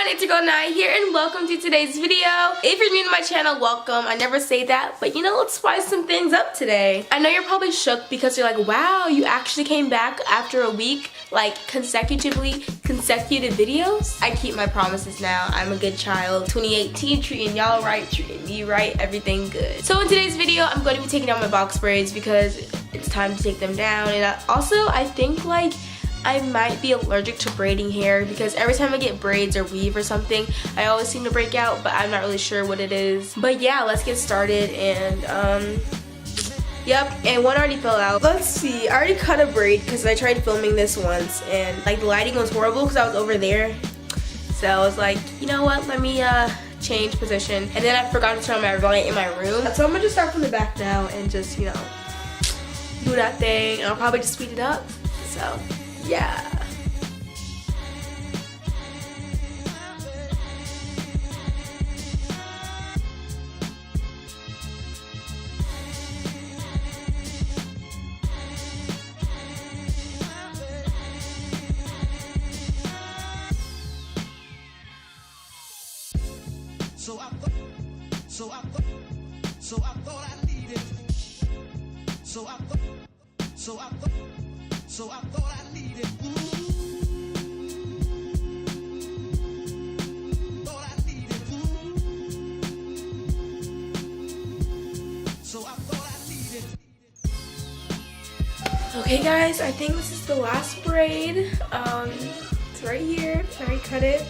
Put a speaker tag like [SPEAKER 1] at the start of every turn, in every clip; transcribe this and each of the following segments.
[SPEAKER 1] everyone, it's your girl Nai here and welcome to today's video. If you're new to my channel, welcome. I never say that, but you know, let's spice some things up today. I know you're probably shook because you're like, wow, you actually came back after a week, like consecutive videos. I keep my promises now. I'm a good child. 2018, treating y'all right, treating me right, everything good. So in today's video, I'm going to be taking down my box braids because it's time to take them down. And I think like I might be allergic to braiding hair because every time I get braids or weave or something, I always seem to break out, but I'm not really sure what it is. But yeah, let's get started. And yep, and one already fell out. Let's see, I already cut a braid because I tried filming this once and like the lighting was horrible because I was over there. So I was like, you know what, let me change position. And then I forgot to turn on my light in my room. So I'm gonna just start from the back now and just, you know, do that thing. And I'll probably just speed it up. So yeah.
[SPEAKER 2] So I thought I needed. Thought I needed. So I thought I needed.
[SPEAKER 1] Okay guys, I think this is the last braid. It's right here. I already cut it.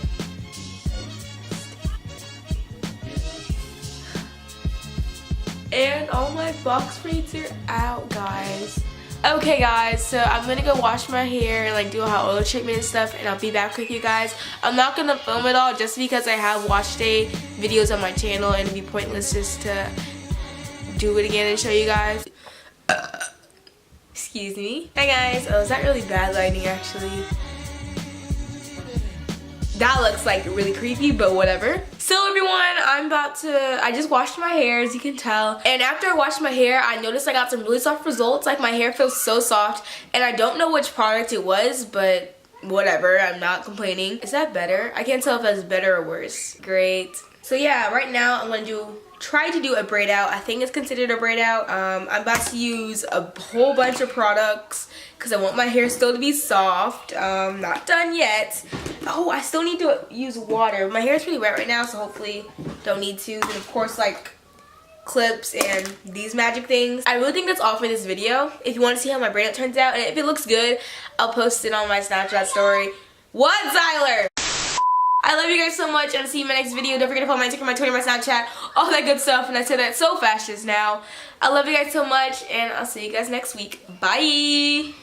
[SPEAKER 1] And all my box braids are out, guys. Okay guys, so I'm gonna go wash my hair and like do a hot oil treatment and stuff, and I'll be back with you guys. I'm not gonna film it all just because I have wash day videos on my channel and it'd be pointless just to do it again and show you guys. Excuse me. Hi guys. Oh, is that really bad lighting actually? That looks like really creepy, but whatever. So everyone, I just washed my hair, as you can tell. And after I washed my hair, I noticed I got some really soft results. Like my hair feels so soft. And I don't know which product it was, but whatever, I'm not complaining. Is that better? I can't tell if that's better or worse. Great. So yeah, right now I'm gonna try to do a braid out. I think it's considered a braid out. I'm about to use a whole bunch of products because I want my hair still to be soft. Not done yet. Oh, I still need to use water. My hair is pretty wet right now, so hopefully don't need to. And of course, like clips and these magic things. I really think that's all for this video. If you want to see how my braid out turns out, and if it looks good, I'll post it on my Snapchat story. What, Zyler? I love you guys so much, and I'll see you in my next video. Don't forget to follow my TikTok, my Twitter, my Snapchat, all that good stuff. And I said that so fast just now. I love you guys so much, and I'll see you guys next week. Bye!